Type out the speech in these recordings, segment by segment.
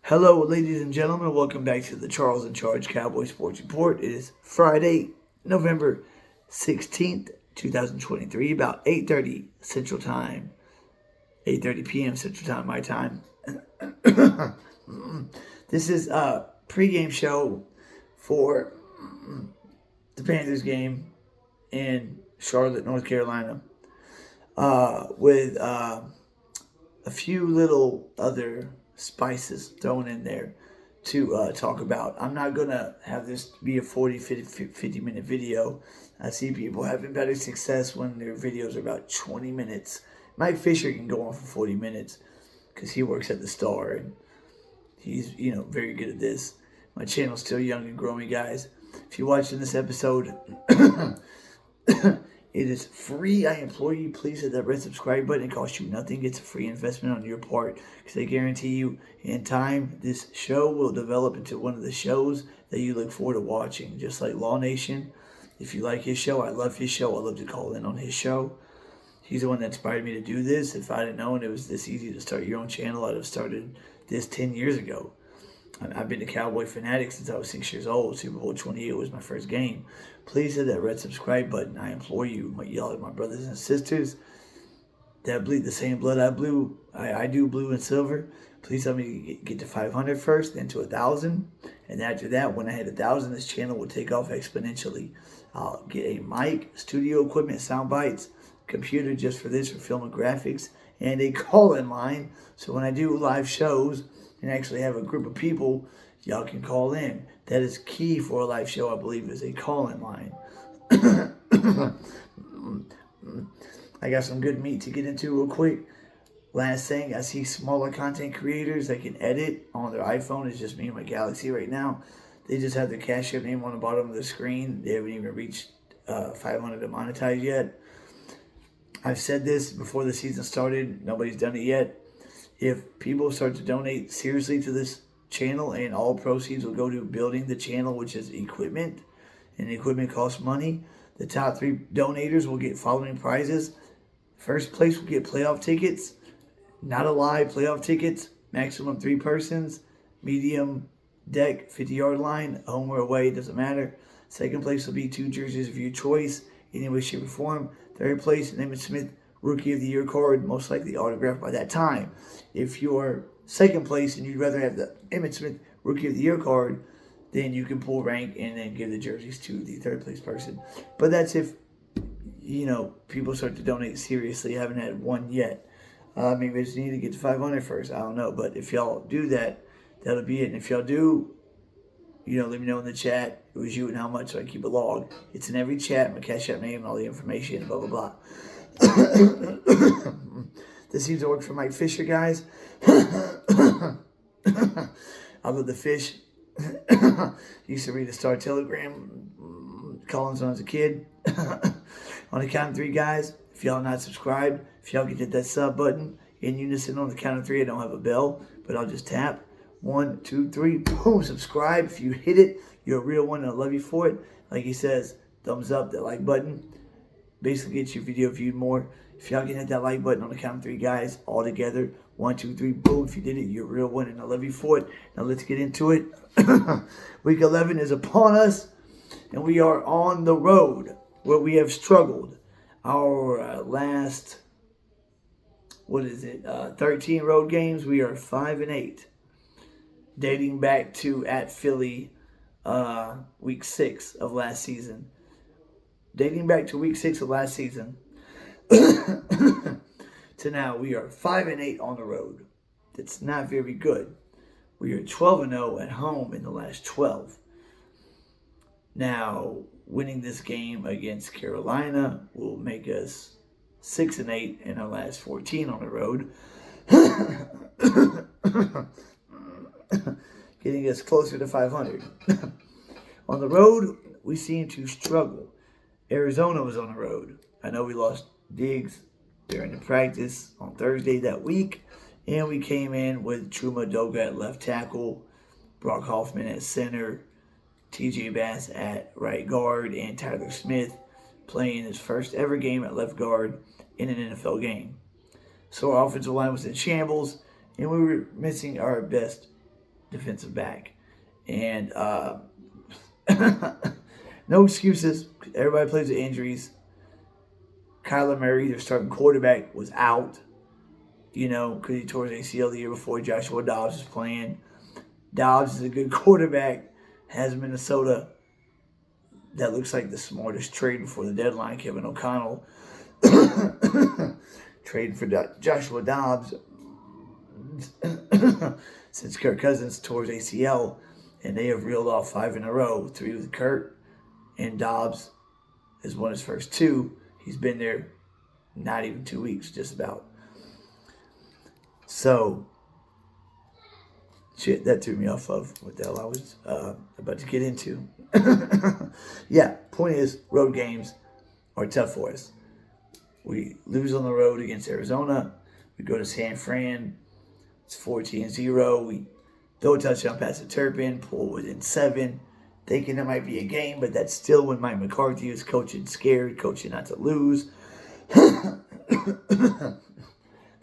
Hello, ladies and gentlemen. Welcome back to the Charles in Charge Cowboy Sports Report. It is Friday, November 16th, 2023, about 8:30 Central Time, 8:30 p.m. Central Time, my time. This is a pregame show for the Panthers game in Charlotte, North Carolina, with a few little other spices thrown in there to talk about. I'm not going to have this be a 40, 50 minute video. I see people having better success when their videos are about 20 minutes. Mike Fisher can go on for 40 minutes because he works at the Star and he's, very good at this. My channel's still young and growing, guys. If you're watching this episode, it is free. I implore you, please hit that red subscribe button. It costs you nothing. It's a free investment on your part because I guarantee you in time, this show will develop into one of the shows that you look forward to watching. Just like Law Nation. If you like his show, I love his show. I love to call in on his show. He's the one that inspired me to do this. If I didn't know it was this easy to start your own channel, I'd have started this 10 years ago. I've been a Cowboy fanatic since I was 6 years old. Super Bowl 28 was my first game. Please hit that red subscribe button. I implore you, y'all, my brothers and sisters that bleed the same blood I blew. I do blue and silver. Please help me get to 500 first, then to 1,000. And after that, when I hit 1,000, this channel will take off exponentially. I'll get a mic, studio equipment, sound bites, computer just for this, for film and graphics, and a call-in line. So when I do live shows and actually have a group of people, y'all can call in. That is key for a live show, I believe, is a call-in line. I got some good meat to get into real quick. Last thing, I see smaller content creators that can edit on their iPhone. It's just me and my Galaxy right now. They just have their Cash App name on the bottom of the screen. They haven't even reached 500 to monetize yet. I've said this before the season started. Nobody's done it yet. If people start to donate seriously to this channel, and all proceeds will go to building the channel, which is equipment, and equipment costs money, the top 3 donators will get following prizes. First place will get playoff tickets, not a lie, playoff tickets, maximum 3 persons, medium deck, 50-yard line, home or away, doesn't matter. Second place will be 2 jerseys of your choice, any way, shape, or form. Third place, an Emmitt Smith Rookie of the Year card, most likely autographed by that time. If you're second place and you'd rather have the Emmitt Smith Rookie of the Year card, then you can pull rank and then give the jerseys to the third place person. But that's if, people start to donate seriously. I haven't had one yet. Maybe I just need to get to 500 first. I don't know. But if y'all do that, that'll be it. And if y'all do, let me know in the chat it was you and how much, so I keep a log. It's in every chat, my Cash App name, and all the information, blah, blah, blah. This seems to work for Mike Fisher, guys. I love the fish. Used to read the Star Telegram columns when I was a kid. On the count of 3, guys, if y'all not subscribed, if y'all can hit that sub button in unison on the count of 3, I don't have a bell, but I'll just tap. 1, 2, 3, boom, subscribe. If you hit it, you're a real one, and I love you for it. Like he says, thumbs up, that like button. Basically gets your video viewed more. If y'all can hit that like button on the count of 3, guys, all together. 1, 2, 3, boom. If you did it, you're a real one, and I love you for it. Now let's get into it. Week 11 is upon us, and we are on the road where we have struggled. Our last, 13 road games, we are 5-8. Dating back to at Philly, week 6 of last season. Dating back to week 6 of last season to now, we are 5-8 on the road. That's not very good. We are 12-0 at home in the last 12. Now, winning this game against Carolina will make us 6-8 in our last 14 on the road. Getting us closer to 500. On the road, we seem to struggle. Arizona was on the road. I know we lost Diggs during the practice on Thursday that week, and we came in with Truma Doga at left tackle, Brock Hoffman at center, TJ Bass at right guard, and Tyler Smith playing his first ever game at left guard in an NFL game. So our offensive line was in shambles, and we were missing our best defensive back. And no excuses. Everybody plays with injuries. Kyler Murray, their starting quarterback, was out, because he tore his ACL the year before. Joshua Dobbs was playing. Dobbs is a good quarterback. Has Minnesota. That looks like the smartest trade before the deadline. Kevin O'Connell trading for Joshua Dobbs since Kirk Cousins tore his ACL, and they have reeled off 5 in a row. 3 with Kirk, and Dobbs has won his first 2. He's been there not even 2 weeks, just about. So, shit, that threw me off of what the hell I was about to get into. Yeah, point is, road games are tough for us. We lose on the road against Arizona. We go to San Fran. It's 14-0. We throw a touchdown pass to Turpin, pull within 7, thinking it might be a game, but that's still when Mike McCarthy is coaching scared, coaching not to lose.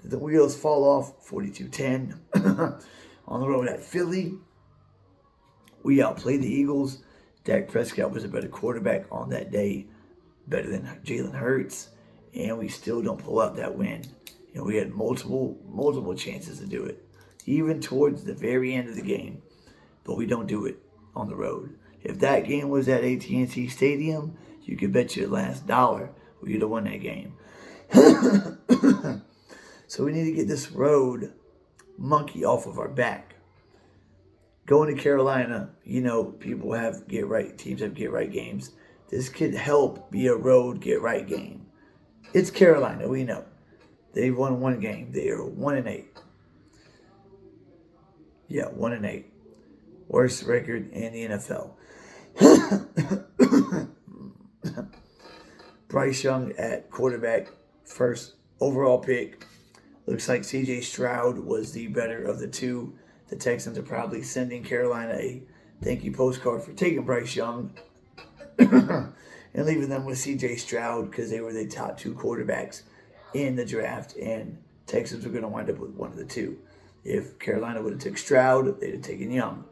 The wheels fall off, 42-10. On the road at Philly, we outplayed the Eagles. Dak Prescott was a better quarterback on that day, better than Jalen Hurts, and we still don't pull out that win. We had multiple chances to do it, even towards the very end of the game, but we don't do it on the road. If that game was at AT&T Stadium, you could bet your last dollar we'd have won that game. So we need to get this road monkey off of our back. Going to Carolina, people have teams have get right games. This could help be a road get right game. It's Carolina, we know. They've won 1 game. They are 1-8. Yeah, 1-8. Worst record in the NFL. Bryce Young at quarterback, first overall pick. Looks like C.J. Stroud was the better of the 2. The Texans are probably sending Carolina a thank you postcard for taking Bryce Young and leaving them with C.J. Stroud because they were the top 2 quarterbacks in the draft, and Texans were going to wind up with one of the 2. If Carolina would have took Stroud, they'd have taken Young.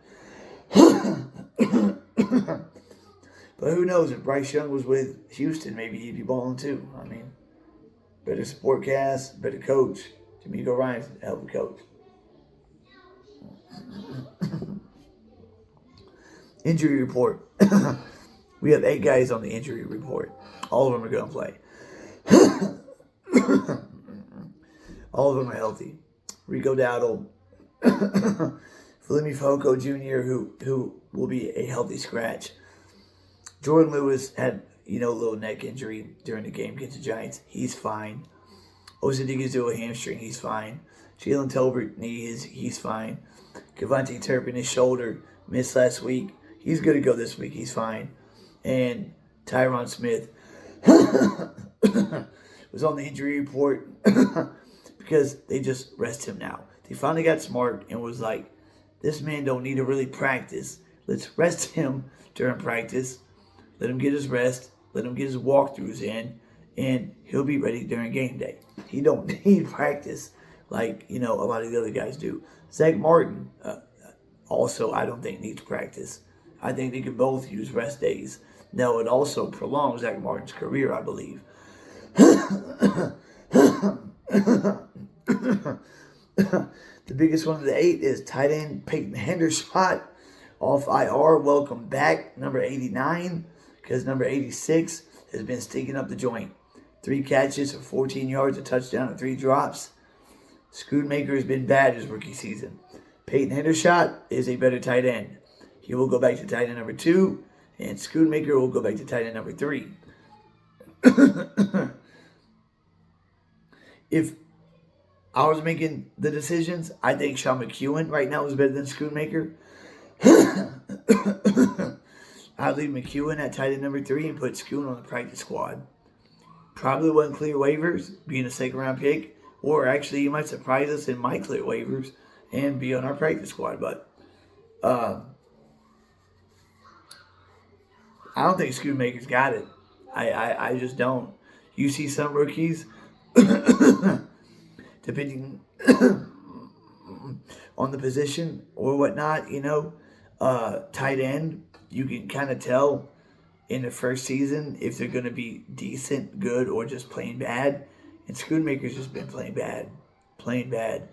But who knows, if Bryce Young was with Houston, maybe he'd be balling too. I mean, better support cast, better coach. D'Amico Ryan's a hell of a coach. Injury report. We have 8 guys on the injury report. All of them are going to play. All of them are healthy. Rico Dowdle, Felipe Falco Jr., who will be a healthy scratch. Jordan Lewis had, a little neck injury during the game against the Giants. He's fine. Osadigizua hamstring, he's fine. Jalen Tolbert knees, he's fine. Kevontae Turpin, his shoulder, missed last week. He's going to go this week. He's fine. And Tyron Smith was on the injury report because they just rest him now. They finally got smart and was like, this man don't need to really practice. Let's rest him during practice. Let him get his rest. Let him get his walkthroughs in. And he'll be ready during game day. He don't need practice like, a lot of the other guys do. Zach Martin also, I don't think, needs practice. I think they could both use rest days. Now, it also prolongs Zach Martin's career, I believe. The biggest one of the 8 is tight end Peyton Hendershot off IR. Welcome back, number 89, because number 86 has been stinking up the joint. 3 catches for 14 yards, a touchdown, and 3 drops. Schoonmaker has been bad his rookie season. Peyton Hendershot is a better tight end. He will go back to tight end number 2, and Schoonmaker will go back to tight end number 3. If I was making the decisions, I think Sean McEwen right now is better than Schoonmaker. I'd leave McEwen at tight end number 3 and put Schoon on the practice squad. Probably wouldn't clear waivers, being a 2nd-round pick, or actually you might surprise us and might clear waivers and be on our practice squad. But I don't think Schoonmaker's got it. I just don't. You see some rookies, depending on the position or whatnot, tight end, you can kind of tell in the first season if they're going to be decent, good, or just plain bad. And Schoonmaker's just been plain bad. Plain bad.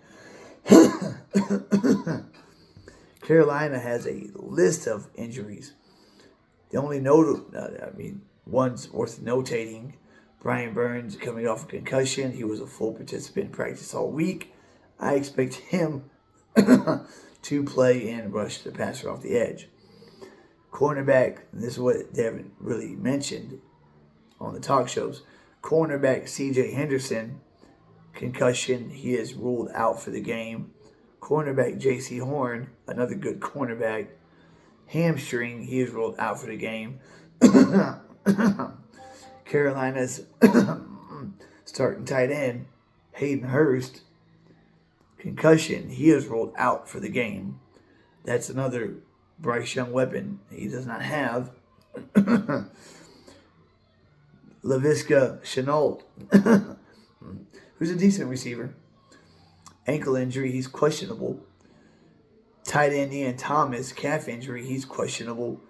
Carolina has a list of injuries. The only one's worth notating. Brian Burns coming off a concussion. He was a full participant in practice all week. I expect him to play and rush the passer off the edge. Cornerback, and this is what they haven't really mentioned on the talk shows. Cornerback C.J. Henderson, concussion, he is ruled out for the game. Cornerback J.C. Horn, another good cornerback, hamstring, he is ruled out for the game. Carolina's starting tight end, Hayden Hurst, concussion, he is ruled out for the game. That's another Bryce Young weapon he does not have. Laviska Shenault, who's a decent receiver. Ankle injury, he's questionable. Tight end Ian Thomas, calf injury, he's questionable.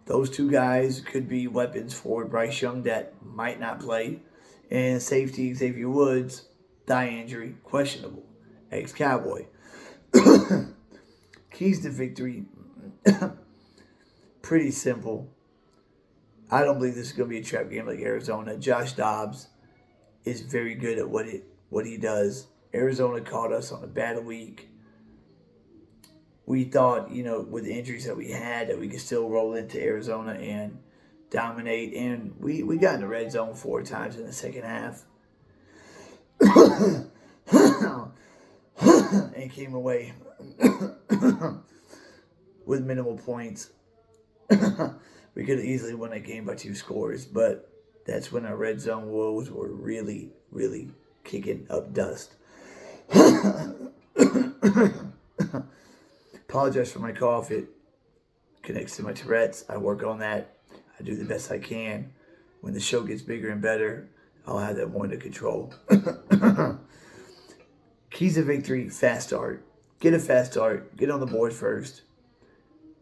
Those two guys could be weapons for Bryce Young that might not play. And safety Xavier Woods, thigh injury, questionable. Ex-Cowboy. Keys to victory, pretty simple. I don't believe this is going to be a trap game like Arizona. Josh Dobbs is very good at what he does. Arizona caught us on a bad week. We thought, with the injuries that we had, that we could still roll into Arizona and dominate. And we got in the red zone 4 times in the second half. And came away with minimal points. We could have easily won that game by 2 scores, but that's when our red zone woes were really, really kicking up dust. Apologize for my cough. It connects to my Tourette's. I work on that. I do the best I can. When the show gets bigger and better, I'll have that more under control. Keys of victory, fast start. Get a fast start. Get on the board first.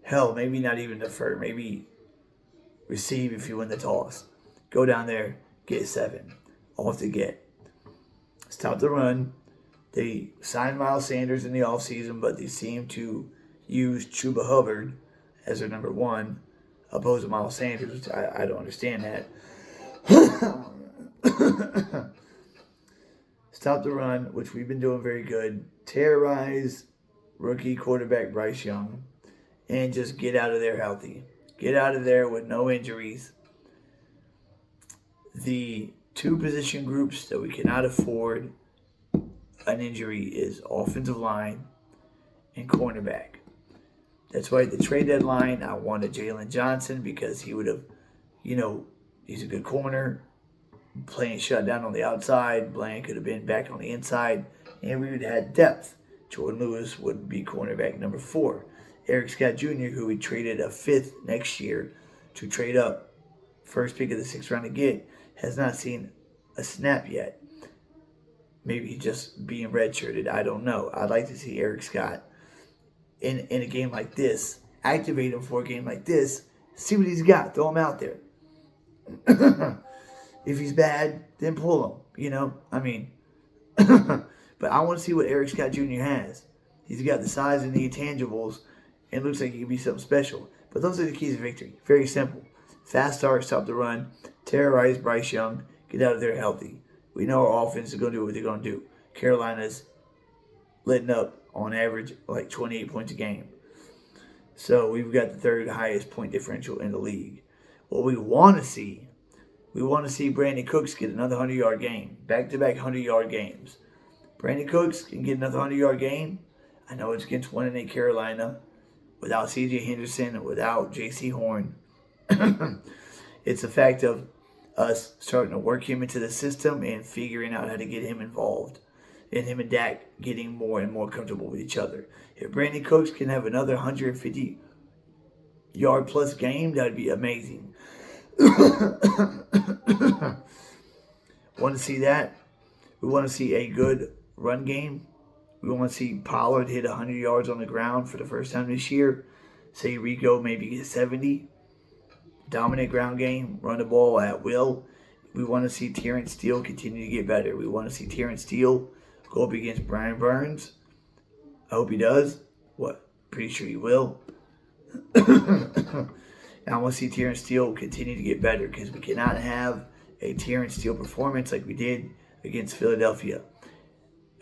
Hell, maybe not even defer. Maybe receive if you win the toss. Go down there, get 7. Off the get. Stop the run. They signed Miles Sanders in the offseason, but they seem to use Chuba Hubbard as their number 1, opposed to Miles Sanders, which I don't understand that. Stop the run, which we've been doing very good. Terrorize rookie quarterback Bryce Young. And just get out of there healthy. Get out of there with no injuries. The 2 position groups that we cannot afford an injury is offensive line and cornerback. That's why at the trade deadline, I wanted Jalen Johnson because he would have, he's a good corner. Playing shutdown on the outside. Bland could have been back on the inside. And we would have had depth. Jordan Lewis would be cornerback number 4. Eric Scott Jr., who we traded a 5th next year to trade up, first pick of the 6th round to get, has not seen a snap yet. Maybe he's just being redshirted. I don't know. I'd like to see Eric Scott in a game like this. Activate him for a game like this. See what he's got. Throw him out there. If he's bad, then pull him. But I want to see what Eric Scott Jr. has. He's got the size and the intangibles, and looks like he can be something special. But those are the keys of victory. Very simple. Fast start, stop the run, terrorize Bryce Young, get out of there healthy. We know our offense is going to do what they're going to do. Carolina's letting up on average like 28 points a game. So we've got the 3rd highest point differential in the league. What we want to see Brandon Cooks get another 100-yard game. Back-to-back 100-yard games. Brandon Cooks can get another 100-yard game. I know it's against 1-8 Carolina without C.J. Henderson and without J.C. Horn. It's a fact of us starting to work him into the system and figuring out how to get him involved. And him and Dak getting more and more comfortable with each other. If Brandon Cooks can have another 150-yard plus game, that would be amazing. Want to see that? We want to see a good run game We want to see Pollard hit 100 yards on the ground for the first time this year. Say Rico maybe get 70. Dominant ground game, run the ball at will. We want to see Terrence Steele continue to get better. We want to see Terrence Steele go up against Brian Burns. I hope he does. Pretty sure he will. And I want to see Terrence Steele continue to get better because we cannot have a Terrence Steele performance like we did against Philadelphia.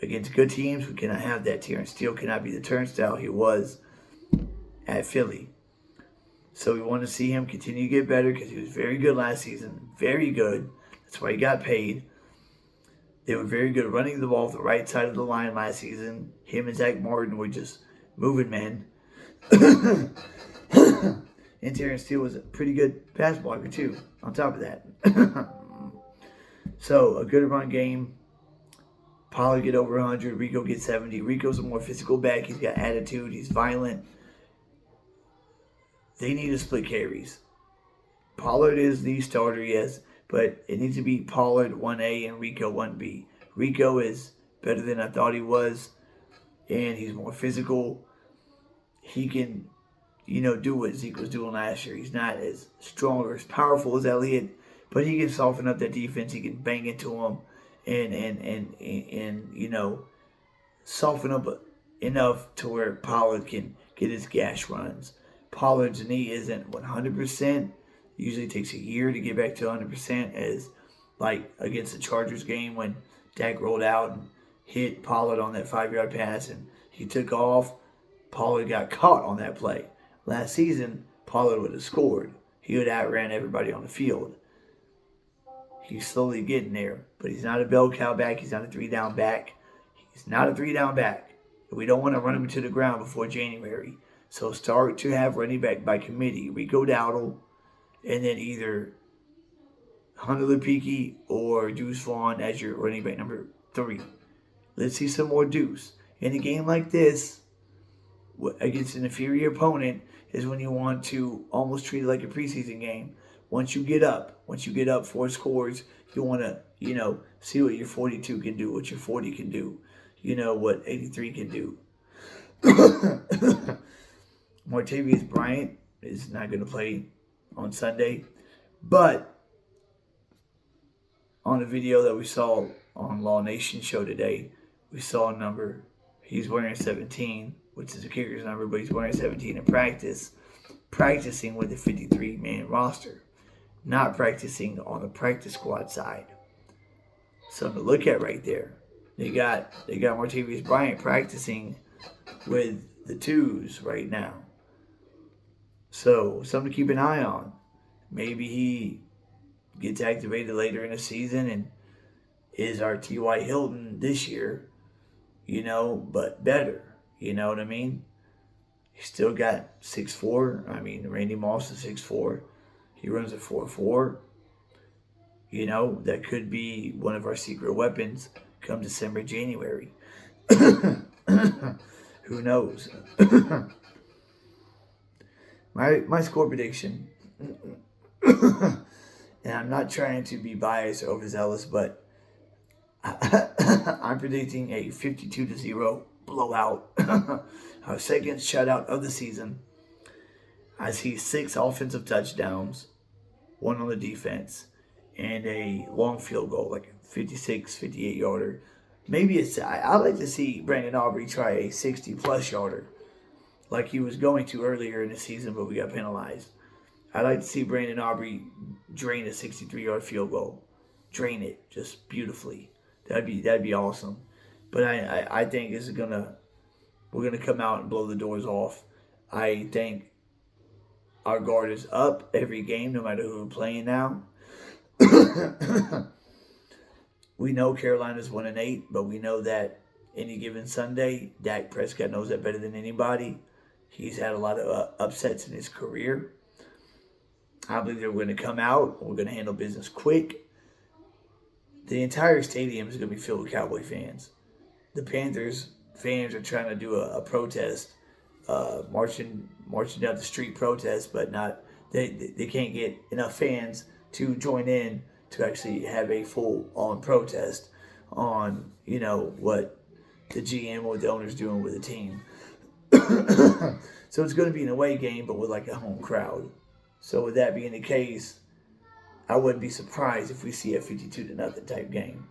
Against good teams, we cannot have that. Terrence Steele cannot be the turnstile he was at Philly. So we want to see him continue to get better because he was very good last season. Very good. That's why he got paid. They were very good running the ball off the right side of the line last season. Him and Zach Martin were just moving men. And Terrence Steele was a pretty good pass blocker too, on top of that. So, a good run game. Pollard get over 100. Rico get 70. Rico's a more physical back. He's got attitude. He's violent. They need to split carries. Pollard is the starter, yes, but it needs to be Pollard 1A and Rico 1B. Rico is better than I thought he was, and he's more physical. He can, do what Zeke was doing last year. He's not as strong or as powerful as Elliott, but he can soften up that defense. He can bang into them and soften up enough to where Pollard can get his gash runs. Pollard's knee isn't 100%. Usually takes a year to get back to 100%, as like against the Chargers game when Dak rolled out and hit Pollard on that 5-yard pass and he took off. Pollard got caught on that play. Last season, Pollard would have scored. He would have outran everybody on the field. He's slowly getting there, but he's not a bell cow back. He's not a 3-down back. He's not a 3-down back. We don't want to run him to the ground before January. So start to have running back by committee. Rico Dowdle, and then either Hunter Lupicki or Deuce Vaughn as your running back number 3. Let's see some more Deuce. In a game like this, against an inferior opponent, is when you want to almost treat it like a preseason game. Once you get up 4 scores, you want to, see what your 42 can do, what your 40 can do, what 83 can do. Martavius Bryant is not going to play on Sunday, but on a video that we saw on Law Nation show today, we saw a number. He's wearing 17, which is a kicker's number, but he's wearing 17 in practice, practicing with the 53-man roster, not practicing on the practice squad side. Something to look at right there. They got Martavius Bryant practicing with the 2s right now. So, something to keep an eye on. Maybe he gets activated later in the season and is our T.Y. Hilton this year, but better. You know what I mean? He's still got 6'4". Randy Moss is 6'4". He runs a 4.4. That could be one of our secret weapons come December, January. Who knows? My score prediction, and I'm not trying to be biased or overzealous, but I'm predicting a 52-0 blowout, our second shutout of the season. I see 6 offensive touchdowns, 1 on the defense, and a long field goal, like a 56, 58-yarder. Maybe I'd like to see Brandon Aubrey try a 60-plus yarder, like he was going to earlier in the season, but we got penalized. I'd like to see Brandon Aubrey drain a 63-yard field goal. Drain it just beautifully. That'd be awesome. But I think we're gonna come out and blow the doors off. I think our guard is up every game, no matter who we're playing now. We know Carolina's 1-8, but we know that any given Sunday, Dak Prescott knows that better than anybody. He's had a lot of upsets in his career. I believe they're going to come out. We're going to handle business quick. The entire stadium is going to be filled with Cowboy fans. The Panthers fans are trying to do a protest, marching down the street protest, but not. They can't get enough fans to join in to actually have a full-on protest on what the GM or what the owner's doing with the team. So it's going to be an away game, but with like a home crowd. So with that being the case, I wouldn't be surprised if we see a 52-0 type game.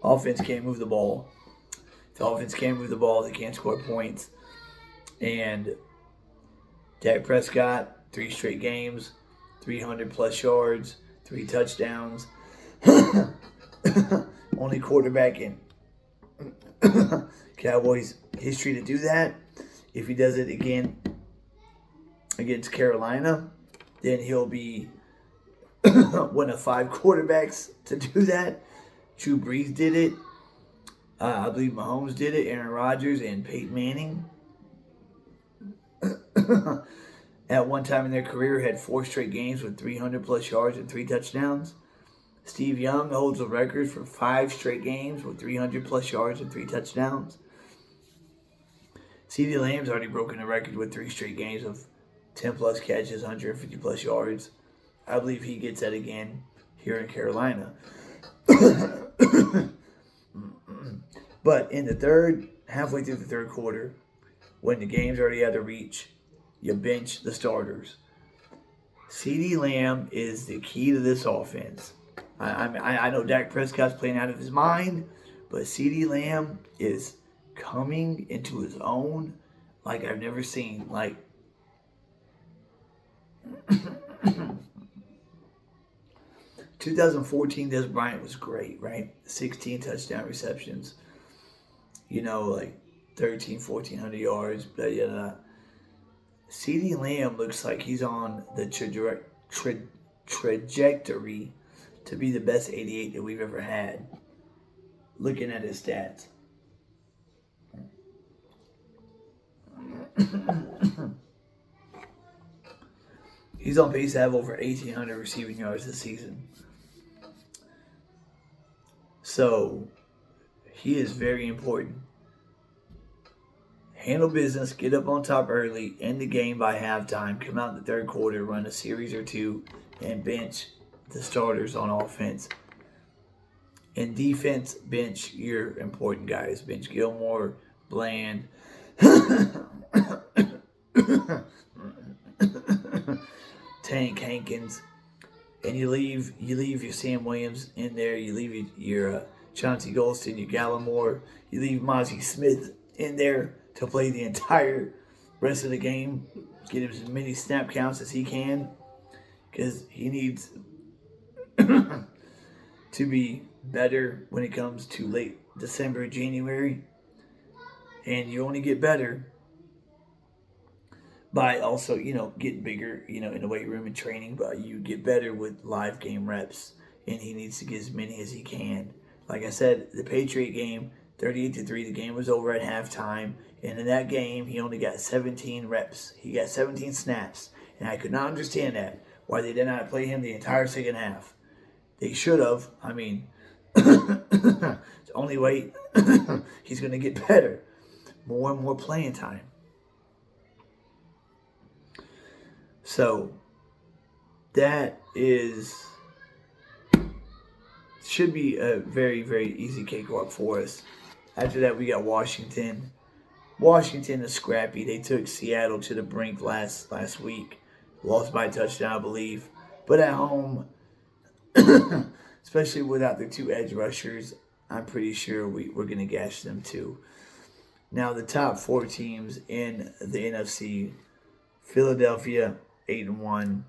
Offense can't move the ball. If the offense can't move the ball, they can't score points. And Dak Prescott, 3 straight games, 300-plus yards, 3 touchdowns. Only quarterback in Cowboys history to do that. If he does it again against Carolina, then he'll be one of 5 quarterbacks to do that. Drew Brees did it. I believe Mahomes did it. Aaron Rodgers and Peyton Manning. At one time in their career, had 4 straight games with 300-plus yards and 3 touchdowns. Steve Young holds the record for 5 straight games with 300-plus yards and 3 touchdowns. CeeDee Lamb's already broken the record with 3 straight games of 10-plus catches, 150-plus yards. I believe he gets that again here in Carolina. But in the halfway through the third quarter, when the game's already out of reach, you bench the starters. CeeDee Lamb is the key to this offense. I know Dak Prescott's playing out of his mind, but CeeDee Lamb is coming into his own like I've never seen. Like, 2014, Des Bryant was great, right? 16 touchdown receptions. Like 1,400 yards. CeeDee Lamb looks like he's on the trajectory to be the best 88 that we've ever had. Looking at his stats. He's on pace to have over 1,800 receiving yards this season. So, he is very important. Handle business, get up on top early, end the game by halftime, come out in the third quarter, run a series or 2, and bench the starters on offense. In defense, bench your important guys. Bench Gilmore, Bland, Tank, Hankins, and you leave your Sam Williams in there. You leave your Chauncey Golston, your Gallimore. You leave Mozzie Smith in there to play the entire rest of the game. Get him as many snap counts as he can, because he needs to be better when it comes to late December, January. And you only get better by also, getting bigger, in the weight room and training. But you get better with live game reps. And he needs to get as many as he can. Like I said, the Patriot game, 38-3, the game was over at halftime. And in that game, he only got 17 reps. He got 17 snaps. And I could not understand that. Why they did not play him the entire second half. They should have. I mean, it's the only way he's going to get better. More and more playing time. So, that should be a very, very easy cakewalk for us. After that, we got Washington. Washington is scrappy. They took Seattle to the brink last week. Lost by a touchdown, I believe. But at home, especially without their 2 edge rushers, I'm pretty sure we're going to gash them too. Now, the top 4 teams in the NFC: Philadelphia, 8-1.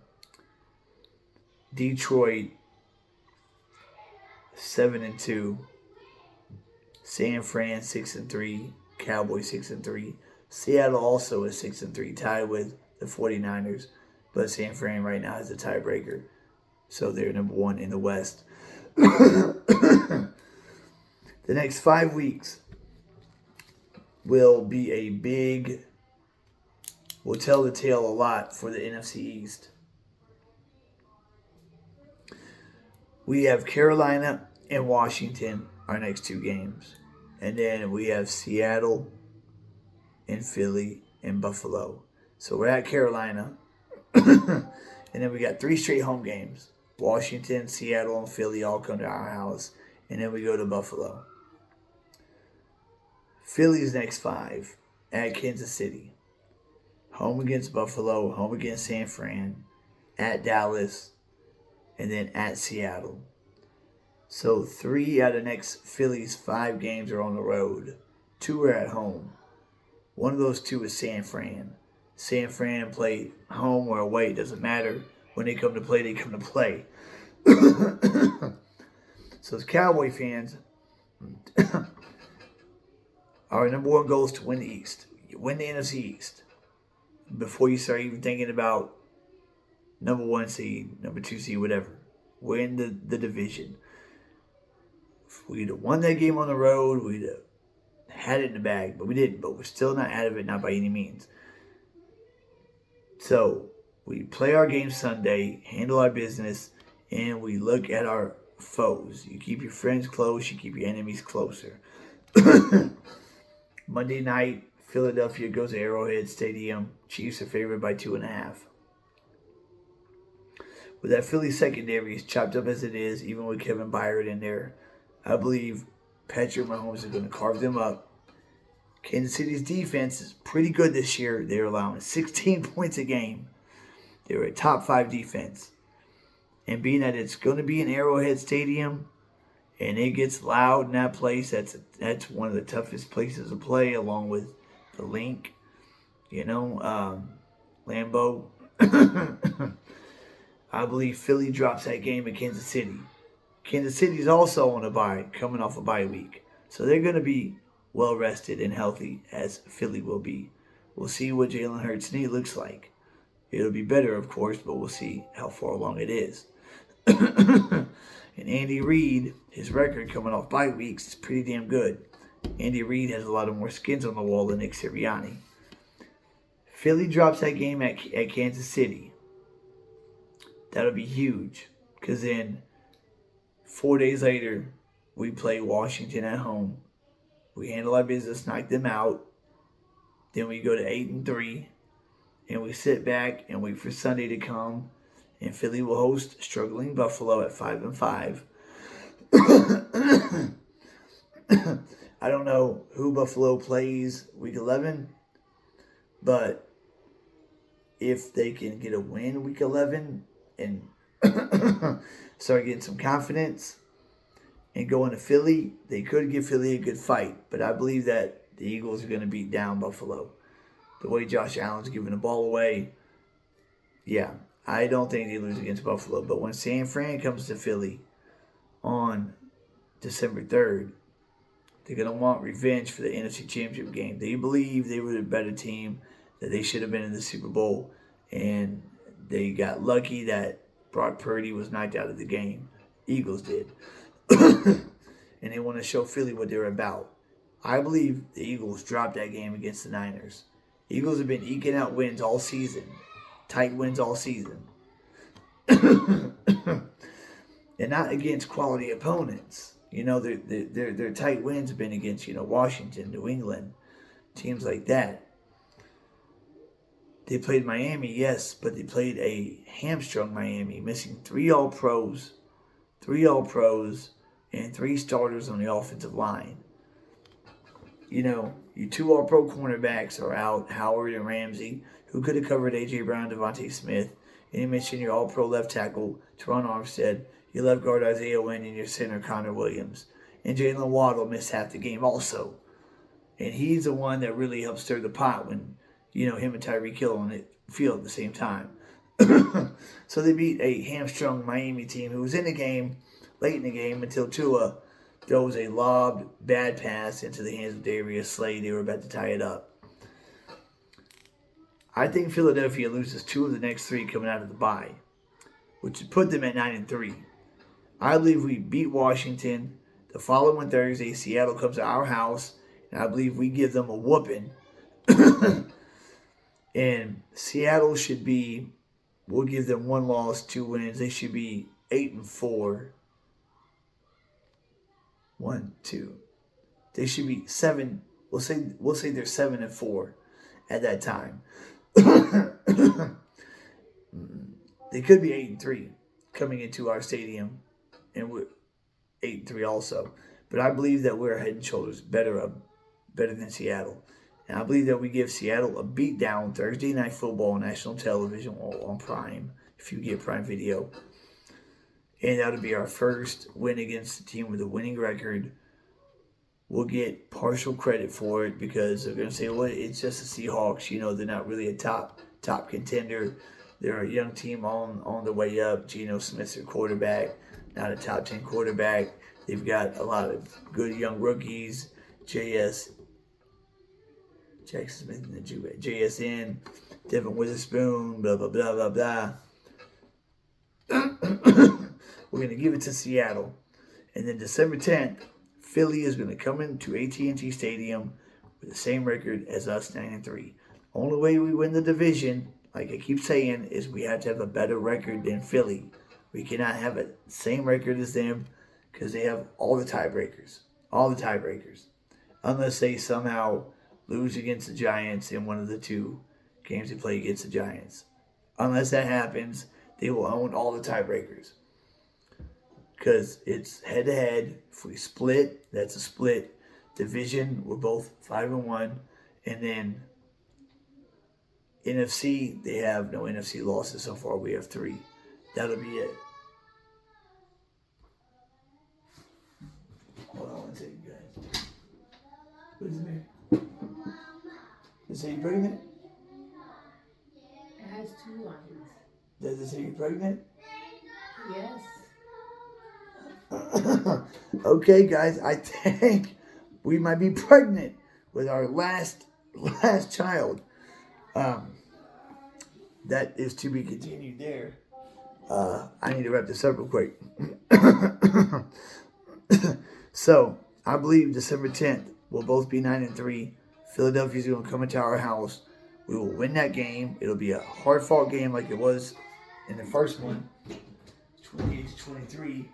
Detroit, 7-2. San Fran, 6-3. Cowboys, 6-3. Seattle also is 6-3, tied with the 49ers. But San Fran right now is the tiebreaker. So they're number 1 in the West. The next 5 weeks will tell the tale a lot for the NFC East. We have Carolina and Washington, our next 2 games. And then we have Seattle and Philly and Buffalo. So we're at Carolina. And then we got 3 straight home games. Washington, Seattle, and Philly all come to our house. And then we go to Buffalo. Philly's next 5 at Kansas City. Home against Buffalo, home against San Fran, at Dallas, and then at Seattle. So 3 out of next Philly's 5 games are on the road. 2 are at home. One of those 2 is San Fran. San Fran play home or away, it doesn't matter. When they come to play, they come to play. So as Cowboy fans, our number 1 goal is to win the East. You win the NFC East before you start even thinking about number 1 seed, number 2 seed, whatever. Win the division. If we'd have won that game on the road, we'd have had it in the bag, but we didn't. But we're still not out of it, not by any means. So we play our game Sunday, handle our business, and we look at our foes. You keep your friends close, you keep your enemies closer. Monday night, Philadelphia goes to Arrowhead Stadium. Chiefs are favored by 2.5. With that Philly secondary as chopped up as it is, even with Kevin Byard in there, I believe Patrick Mahomes is going to carve them up. Kansas City's defense is pretty good this year. They're allowing 16 points a game. They're a top 5 defense. And being that it's going to be an Arrowhead Stadium and it gets loud in that place, that's one of the toughest places to play, along with the Link, Lambeau. I believe Philly drops that game at Kansas City. Kansas City's also on a bye, coming off a bye week. So they're going to be well rested and healthy, as Philly will be. We'll see what Jalen Hurts' knee looks like. It'll be better, of course, but we'll see how far along it is. And Andy Reid, his record coming off bye weeks is pretty damn good. Andy Reid has a lot of more skins on the wall than Nick Sirianni. Philly drops that game at Kansas City. That'll be huge, because then 4 days later, we play Washington at home. We handle our business, knock them out. Then we go to 8-3, and we sit back and wait for Sunday to come. And Philly will host struggling Buffalo at 5-5. I don't know who Buffalo plays week 11, but if they can get a win week 11 and start getting some confidence and go into Philly, they could give Philly a good fight. But I believe that the Eagles are going to beat down Buffalo. The way Josh Allen's giving the ball away, yeah, I don't think they lose against Buffalo. But when San Fran comes to Philly on December 3rd, they're going to want revenge for the NFC Championship game. They believe they were the better team, that they should have been in the Super Bowl, and they got lucky that Brock Purdy was knocked out of the game. Eagles did. And they want to show Philly what they're about. I believe the Eagles dropped that game against the Niners. Eagles have been eking out wins all season. Tight wins all season. And not against quality opponents. Their tight wins have been against, Washington, New England, teams like that. They played Miami, yes, but they played a hamstrung Miami, missing 3 All-Pros, and 3 starters on the offensive line. Your 2 All-Pro cornerbacks are out, Howard and Ramsey, who could have covered A.J. Brown, Devontae Smith. And you mentioned your All-Pro left tackle, Teron Armstead, your left guard, Isaiah Wynn, and your center, Connor Williams. And Jalen Waddle missed half the game also. And he's the one that really helped stir the pot when, him and Tyreek Hill on the field at the same time. So they beat a hamstrung Miami team who was in the game, late in the game, until Tua throws a lobbed bad pass into the hands of Darius Slay. They were about to tie it up. I think Philadelphia loses 2 of the next 3 coming out of the bye, which would put them at 9-3. I believe we beat Washington. The following Thursday, Seattle comes to our house, and I believe we give them a whooping. And Seattle should be, we'll give them 1 loss, 2 wins. They should be 8-4. 1, 2. They should be 7. We'll say they're 7-4 at that time. They could be 8-3. coming into our stadium, and we're 8-3 also. But I believe that we're head and shoulders better than Seattle. And I believe that we give Seattle a beatdown Thursday Night Football on national television on Prime, if you get Prime Video. And that'll be our first win against the team with a winning record. We'll get partial credit for it because they're going to say, well, it's just the Seahawks. You know, they're not really a top contender. They're a young team on the way up. Geno Smith's their quarterback, not a top 10 quarterback. They've got a lot of good young rookies. Jackson Smith and the JSN, Devin Witherspoon, blah, blah, blah, blah, blah. We're going to give it to Seattle. And then December 10th, Philly is going to come into AT&T Stadium with the same record as us, 9-3. Only way we win the division, like I keep saying, is we have to have a better record than Philly. We cannot have the same record as them because they have all the tiebreakers. All the tiebreakers. Unless they somehow lose against the Giants in one of the 2 games they play against the Giants. Unless that happens, they will own all the tiebreakers. Because it's head-to-head. If we split, that's a split. Division, we're both 5-1. And then NFC, they have no NFC losses so far. We have 3. That'll be it. Hold on one second, guys. What is it, Mary? Does it say you're pregnant? It has 2 lines. Does it say you're pregnant? Yes. Okay, guys, I think we might be pregnant with our last child. That is to be continued there. I need to wrap this up real quick. So, I believe December 10th we'll both be 9-3. Philadelphia's going to come into our house. We will win that game. It'll be a hard-fought game like it was in the first one, 28-23.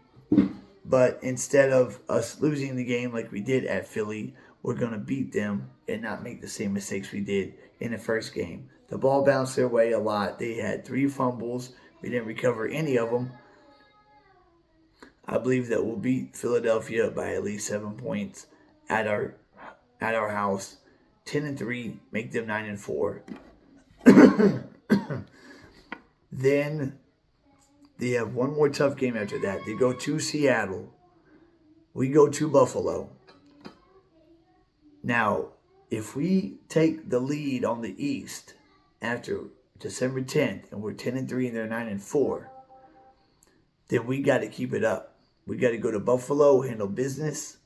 But instead of us losing the game like we did at Philly, we're going to beat them and not make the same mistakes we did in the first game. The ball bounced their way a lot. They had 3 fumbles. We didn't recover any of them. I believe that we'll beat Philadelphia by at least 7 points at our house. 10-3, make them 9-4. Then they have one more tough game after that. They go to Seattle. We go to Buffalo. Now, if we take the lead on the East after December 10th and we're 10-3 and they're 9-4, then we got to keep it up. We got to go to Buffalo, handle business,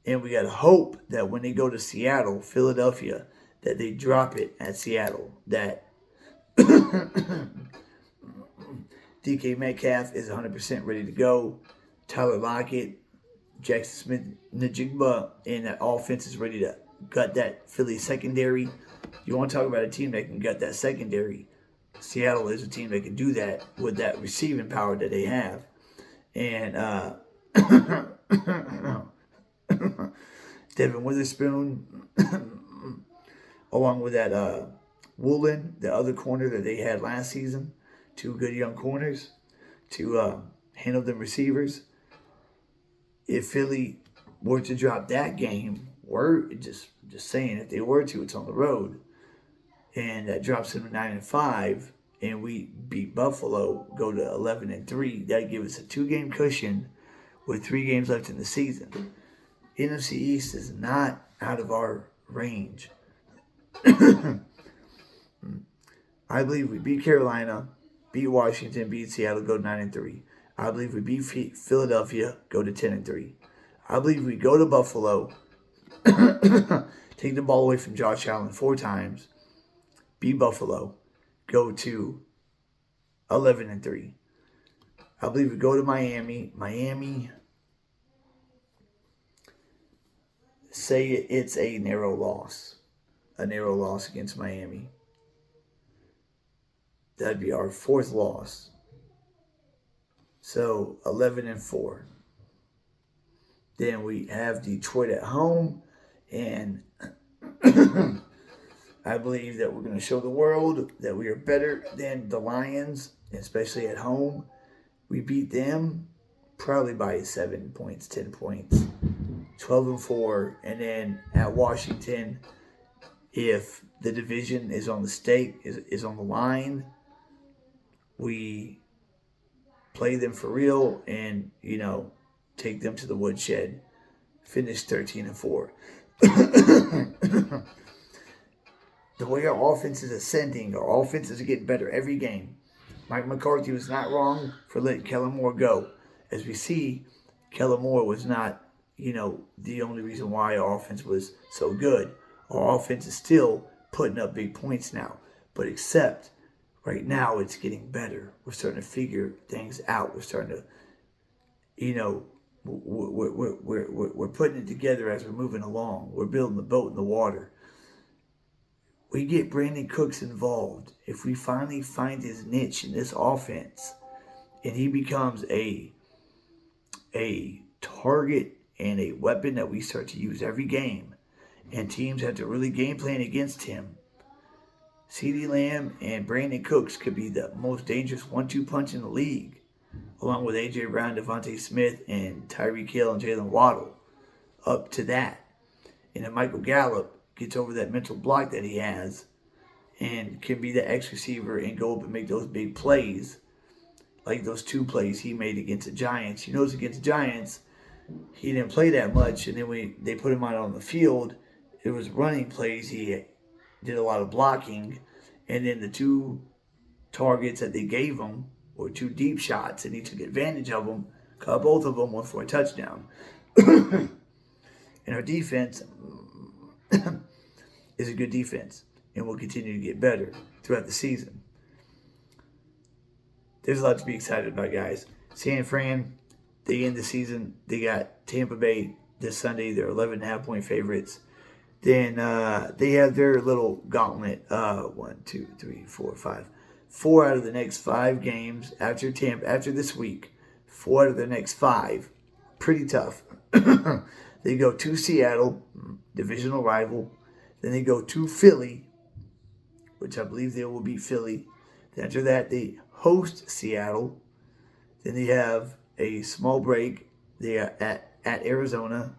and we got to hope that when they go to Seattle, Philadelphia, that they drop it at Seattle. That DK Metcalf is 100% ready to go. Tyler Lockett, Jackson Smith, Najigba, and that offense is ready to gut that Philly secondary. You want to talk about a team that can gut that secondary? Seattle is a team that can do that with that receiving power that they have. And Devin Witherspoon, along with that Woolen, the other corner that they had last season, 2 good young corners to handle them receivers. If Philly were to drop that game, we're just saying, if they were to, it's on the road, and that drops them to 9-5, and we beat Buffalo, go to 11-3, that gives us a 2-game cushion with 3 games left in the season. NFC East is not out of our range. I believe we beat Carolina, beat Washington, beat Seattle, go to 9-3. I believe we beat Philadelphia, go to 10-3. I believe we go to Buffalo, take the ball away from Josh Allen 4 times, beat Buffalo, go to 11-3. I believe we go to Miami, say it's a narrow loss against Miami. That'd be our 4th loss. So 11-4. Then we have Detroit at home, and I believe that we're going to show the world that we are better than the Lions, especially at home. We beat them probably by 7 points, 10 points, 12-4, and then at Washington, if the division is on the stake, is on the line, we play them for real and, take them to the woodshed. Finish 13-4. The way our offense is ascending, our offense is getting better every game. Mike McCarthy was not wrong for letting Kellen Moore go. As we see, Kellen Moore was not, the only reason why our offense was so good. Our offense is still putting up big points now. But except right now it's getting better. We're starting to figure things out. We're starting to, we're putting it together as we're moving along. We're building the boat in the water. We get Brandon Cooks involved. If we finally find his niche in this offense and he becomes a target and a weapon that we start to use every game, and teams have to really game plan against him, CeeDee Lamb and Brandon Cooks could be the most dangerous 1-2 punch in the league, along with A.J. Brown, Devontae Smith, and Tyreek Hill and Jalen Waddle. Up to that. And then Michael Gallup gets over that mental block that he has and can be the X receiver and go up and make those big plays, like those 2 plays he made against the Giants. Against the Giants, he didn't play that much, and then when they put him out on the field, it was running plays. He did a lot of blocking, and then the 2 targets that they gave him were 2 deep shots, and he took advantage of them, caught both of them, went for a touchdown. And our defense is a good defense and will continue to get better throughout the season. There's a lot to be excited about, guys. San Fran, they end the season. They got Tampa Bay this Sunday. They're 11.5 point favorites. Then they have their little gauntlet. 1, 2, 3, 4, 5. 4 out of the next 5 games after this week. 4 out of the next 5. Pretty tough. They go to Seattle, divisional rival. Then they go to Philly, which I believe they will beat Philly. Then after that, they host Seattle. Then they have a small break. They are at Arizona.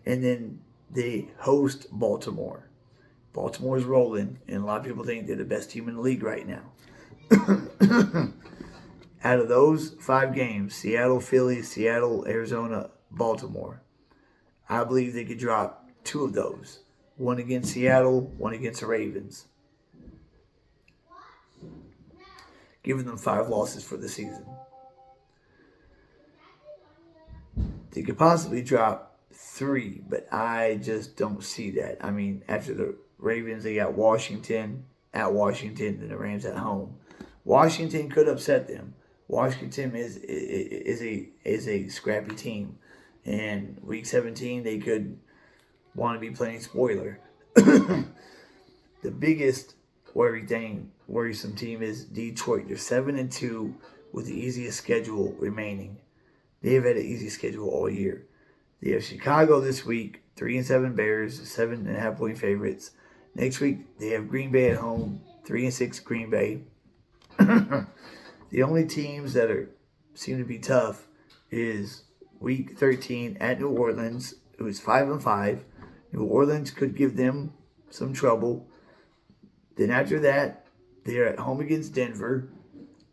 And then they host Baltimore. Baltimore's rolling, and a lot of people think they're the best team in the league right now. Out of those 5 games, Seattle, Philly, Seattle, Arizona, Baltimore, I believe they could drop 2 of those. 1 against Seattle, 1 against the Ravens. Giving them 5 losses for the season. They could possibly drop 3, but I just don't see that. I mean, after the Ravens, they got Washington at Washington and the Rams at home. Washington could upset them. Washington is a scrappy team. And week 17, they could want to be playing spoiler. The biggest worrisome team is Detroit. They're 7-2 with the easiest schedule remaining. They have had an easy schedule all year. They have Chicago this week, 3-7 Bears, 7.5 point favorites. Next week they have Green Bay at home, 3-6 Green Bay. The only teams that seem to be tough is week 13 at New Orleans, who is 5-5. New Orleans could give them some trouble. Then after that, they're at home against Denver.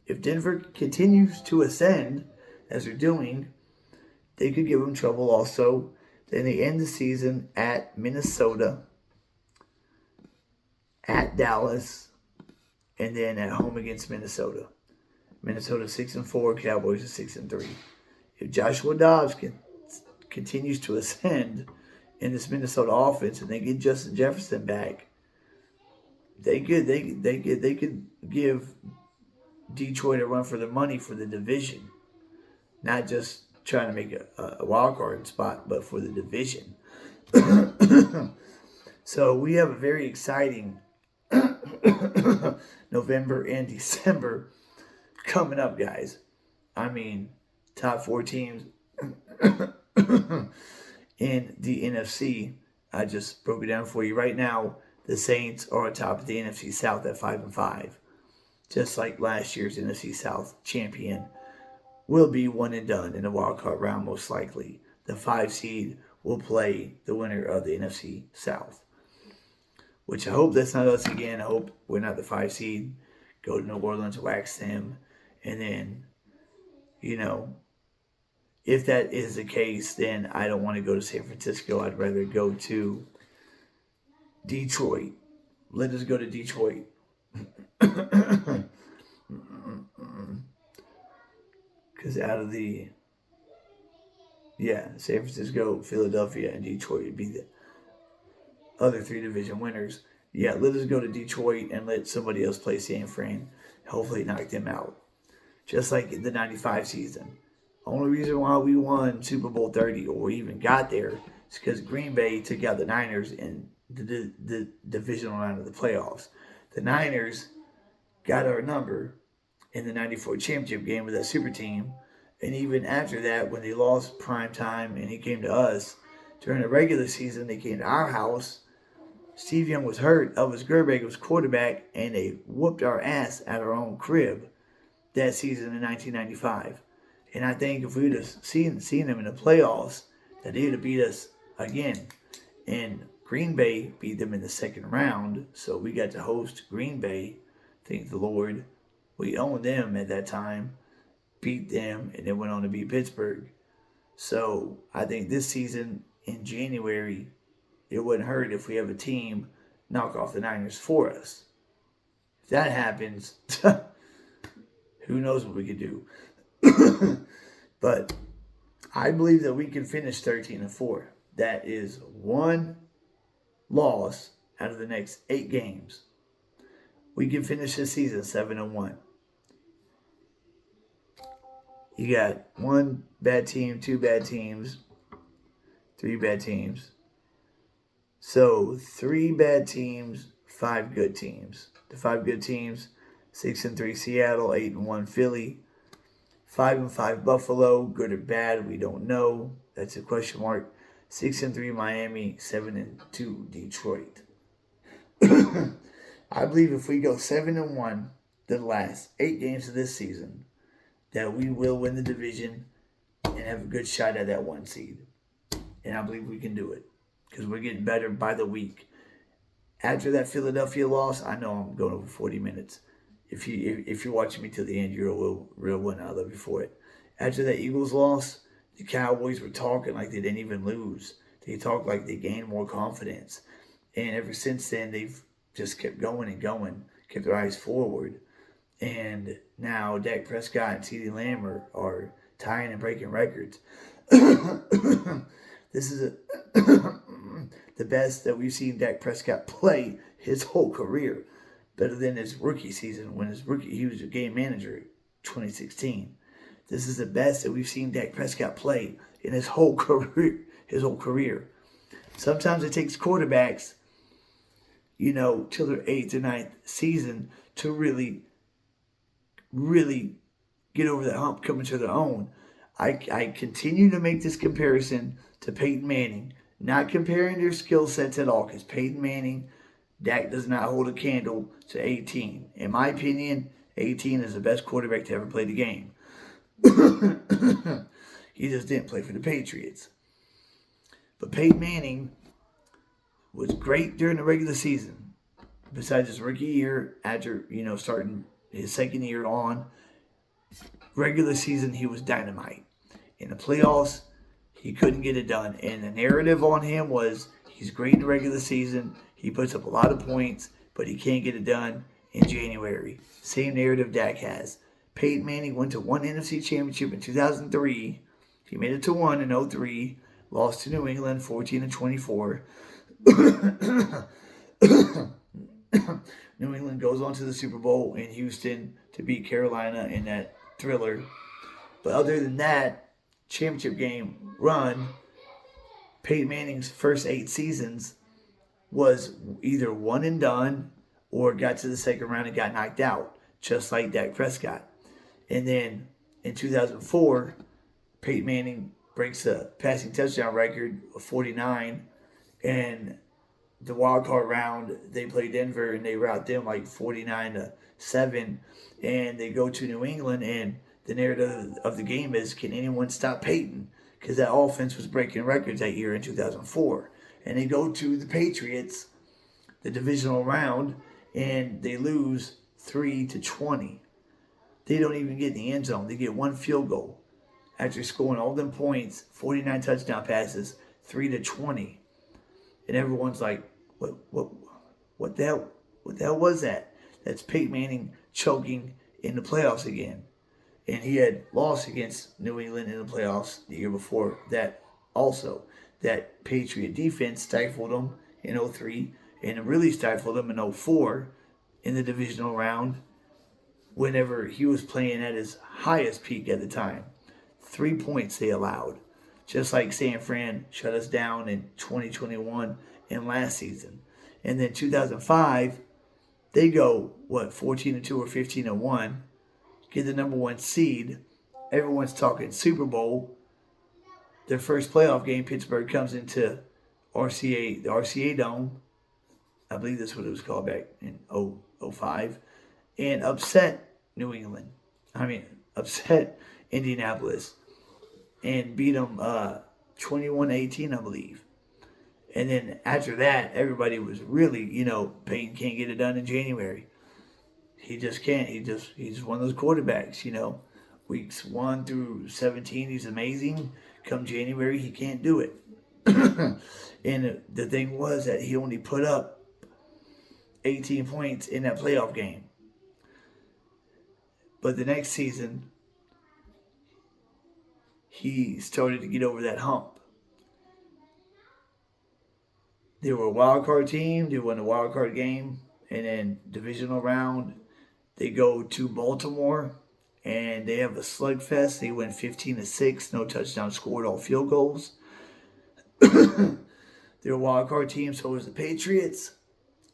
If Denver continues to ascend, as they're doing, they could give them trouble also. Then they end the season at Minnesota, at Dallas, and then at home against Minnesota. Minnesota 6-4, Cowboys are 6-3. If Joshua Dobbs continues to ascend in this Minnesota offense and they get Justin Jefferson back, they could give Detroit a run for their money for the division. Not just trying to make a wild card spot, but for the division. So we have a very exciting November and December coming up, guys. I mean, top 4 teams in the NFC. I just broke it down for you. Right now, the Saints are on top of the NFC South at 5-5. Just like last year's NFC South champion will be one and done in the wild card round, most likely. The 5 seed will play the winner of the NFC South, which I hope that's not us again. I hope we're not the 5 seed. Go to New Orleans, wax them, and then, you know, if that is the case, then I don't want to go to San Francisco. I'd rather go to Detroit. Let us go to Detroit. Because out of the, San Francisco, Philadelphia, and Detroit would be the other 3 division winners. Yeah, let us go to Detroit and let somebody else play San Fran. Hopefully knock them out. Just like the 95 season. Only reason why we won Super Bowl 30 or even got there is because Green Bay took out the Niners in the divisional round of the playoffs. The Niners got our number in the 94 championship game with that super team. And even after that, when they lost prime time and he came to us, during the regular season, they came to our house. Steve Young was hurt. Elvis Grbac was quarterback, and they whooped our ass at our own crib that season in 1995. And I think if we would have seen them in the playoffs, that they would have beat us again. And Green Bay beat them in the second round, so we got to host Green Bay. Thank the Lord. We owned them at that time, beat them, and then went on to beat Pittsburgh. So I think this season in January, it wouldn't hurt if we have a team knock off the Niners for us. If that happens, who knows what we could do. But I believe that we can finish 13-4. That is one loss out of the next 8 games. We can finish this season 7-1. You got 1 bad team, 2 bad teams, 3 bad teams. So 3 bad teams, 5 good teams. The 5 good teams: 6-3 Seattle, 8-1 Philly, 5-5 Buffalo. Good or bad, we don't know. That's a question mark. 6-3 Miami, 7-2 Detroit. I believe if we go 7-1 the last 8 games of this season, that we will win the division and have a good shot at that 1 seed. And I believe we can do it because we're getting better by the week. After that Philadelphia loss, I know I'm going over 40 minutes. If you're watching me till the end, you're a real winner. I love you for it. After that Eagles loss, the Cowboys were talking like they didn't even lose. They talked like they gained more confidence. And ever since then, they've just kept going and going, kept their eyes forward. And now Dak Prescott and CeeDee Lamb are tying and breaking records. This is the best that we've seen Dak Prescott play his whole career. Better than his rookie season when he was a game manager in 2016. This is the best that we've seen Dak Prescott play in his whole career. Sometimes it takes quarterbacks, till their 8th or 9th season to really get over that hump, come into their own. I continue to make this comparison to Peyton Manning, not comparing their skill sets at all, because Peyton Manning, Dak does not hold a candle to 18. In my opinion, 18 is the best quarterback to ever play the game. He just didn't play for the Patriots. But Peyton Manning was great during the regular season. Besides his rookie year, after, starting his second year on, regular season, he was dynamite. In the playoffs, he couldn't get it done. And the narrative on him was he's great in the regular season. He puts up a lot of points, but he can't get it done in January. Same narrative Dak has. Peyton Manning went to 1 NFC championship in 2003. He made it to 1 in 2003. Lost to New England, 14-24. New England goes on to the Super Bowl in Houston to beat Carolina in that thriller. But other than that championship game run, Peyton Manning's first 8 seasons was either one and done or got to the second round and got knocked out, just like Dak Prescott. And then in 2004, Peyton Manning breaks the passing touchdown record of 49, and the wild card round, they play Denver and they rout them like 49-7, and they go to New England and the narrative of the game is, can anyone stop Peyton? Because that offense was breaking records that year in 2004. And they go to the Patriots, the divisional round, and they lose 3-20. They don't even get in the end zone. They get one field goal after scoring all them points, 49 touchdown passes, 3-20. And everyone's like, what the hell was that? That's Peyton Manning choking in the playoffs again. And he had lost against New England in the playoffs the year before that also. That Patriot defense stifled them in 03 and really stifled them in 04 in the divisional round whenever he was playing at his highest peak at the time. 3 points they allowed. Just like San Fran shut us down in 2021 and last season. And then 2005, they go, 14-2 or 15-1, get the number 1 seed. Everyone's talking Super Bowl. Their first playoff game, Pittsburgh comes into the RCA Dome. I believe that's what it was called back in 05. And upset New England. Upset Indianapolis. And beat them 21-18, I believe. And then after that, everybody was really, Peyton can't get it done in January. He just can't. He's one of those quarterbacks, Weeks 1 through 17, he's amazing. Come January, he can't do it. And the thing was that he only put up 18 points in that playoff game. But the next season, he started to get over that hump. They were a wild card team. They won the wild card game. And then divisional round, they go to Baltimore. And they have a slugfest. They win 15-6. No touchdown scored, all field goals. They're a wild card team, so was the Patriots.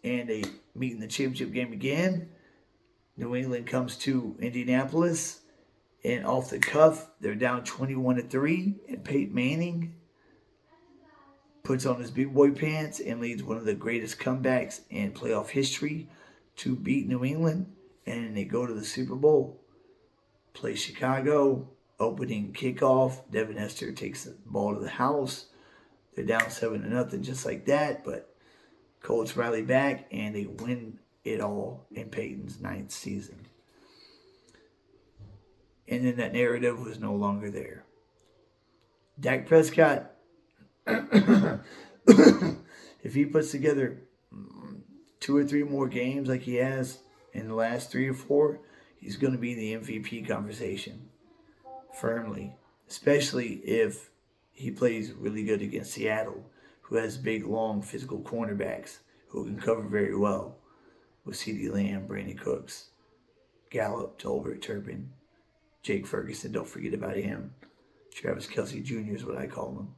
And they meet in the championship game again. New England comes to Indianapolis. And off the cuff, they're down 21-3. And Peyton Manning puts on his big boy pants and leads one of the greatest comebacks in playoff history to beat New England. And they go to the Super Bowl. Play Chicago. Opening kickoff. Devin Hester takes the ball to the house. They're down 7-0 just like that. But Colts rally back and they win it all in Peyton's 9th season. And then that narrative was no longer there. Dak Prescott, if he puts together 2 or 3 more games like he has in the last 3 or 4, he's going to be in the MVP conversation firmly. Especially if he plays really good against Seattle, who has big, long, physical cornerbacks who can cover very well with CeeDee Lamb, Brandon Cooks, Gallup, Tolbert, Turpin, Jake Ferguson, don't forget about him. Travis Kelce Jr. is what I call him.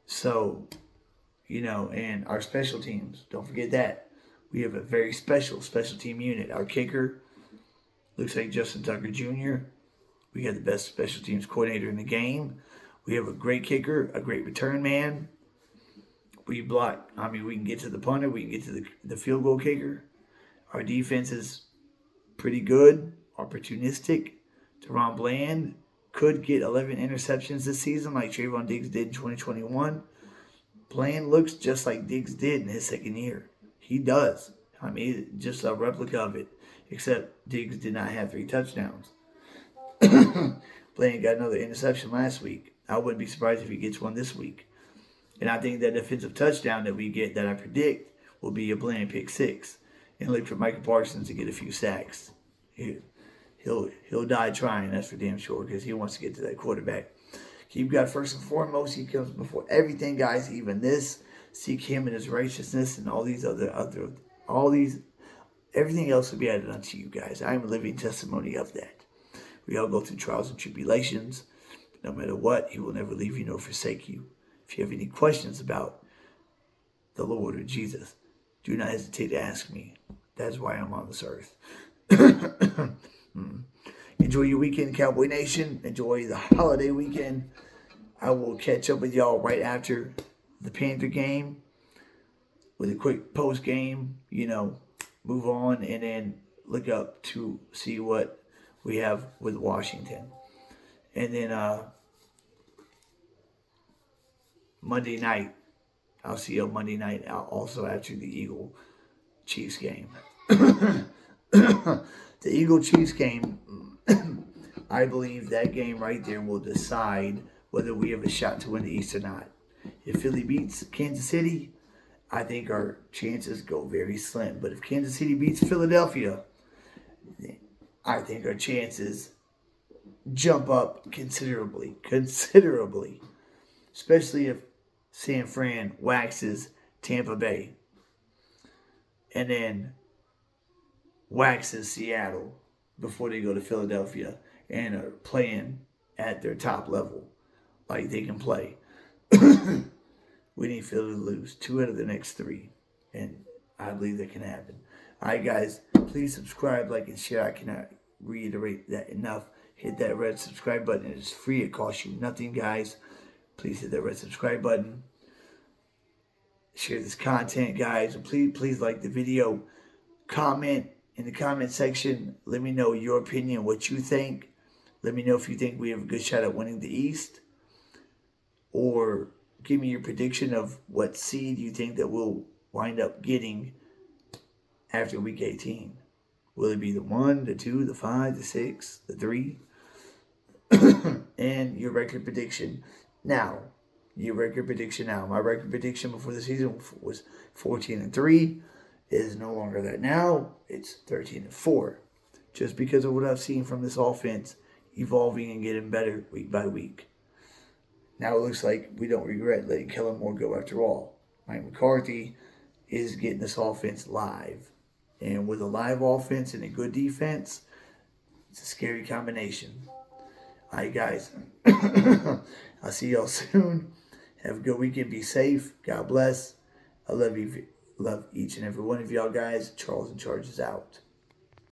So, and our special teams, don't forget that. We have a very special team unit. Our kicker looks like Justin Tucker Jr. We have the best special teams coordinator in the game. We have a great kicker, a great return man. We block. We can get to the punter. We can get to the field goal kicker. Our defense is pretty good, opportunistic. Deron Bland could get 11 interceptions this season like Trayvon Diggs did in 2021. Bland looks just like Diggs did in his second year. He does. Just a replica of it, except Diggs did not have 3 touchdowns. Bland got another interception last week. I wouldn't be surprised if he gets one this week. And I think that defensive touchdown that we get, that I predict, will be a Bland pick 6. And look for Michael Parsons to get a few sacks. He'll die trying, that's for damn sure, because he wants to get to that quarterback. Keep God first and foremost. He comes before everything, guys, even this. Seek him and his righteousness and all these everything else will be added unto you guys. I am a living testimony of that. We all go through trials and tribulations. But no matter what, he will never leave you nor forsake you. If you have any questions about the Lord or Jesus, do not hesitate to ask me. That's why I'm on this earth. Enjoy your weekend, Cowboy Nation. Enjoy the holiday weekend. I will catch up with y'all right after the Panther game with a quick post game, move on and then look up to see what we have with Washington. And then Monday night, I'll see you on Monday night also after the Eagle Chiefs game. The Eagle Chiefs game, I believe that game right there will decide whether we have a shot to win the East or not. If Philly beats Kansas City, I think our chances go very slim. But if Kansas City beats Philadelphia, I think our chances jump up considerably. Considerably. Especially if San Fran waxes Tampa Bay and then waxes Seattle before they go to Philadelphia and are playing at their top level like they can play. We need Philly to lose 2 out of the next 3. And I believe that can happen. Alright guys, please subscribe, like, and share. I cannot reiterate that enough. Hit that red subscribe button. It is free. It costs you nothing, guys. Please hit that red subscribe button. Share this content, guys. And please like the video. Comment in the comment section. Let me know your opinion, what you think. Let me know if you think we have a good shot at winning the East. Or give me your prediction of what seed you think that we'll wind up getting after week 18. Will it be the 1, the 2, the 5, the 6, the 3? And your record prediction now. Your record prediction now. My record prediction before the season was 14-3. It is no longer that now. It's 13-4. Just because of what I've seen from this offense evolving and getting better week by week. Now it looks like we don't regret letting Kellen Moore go after all. Mike McCarthy is getting this offense live. And with a live offense and a good defense, it's a scary combination. All right, guys. I'll see y'all soon. Have a good weekend. Be safe. God bless. I love you. Love each and every one of y'all guys. Charles in Charge is out.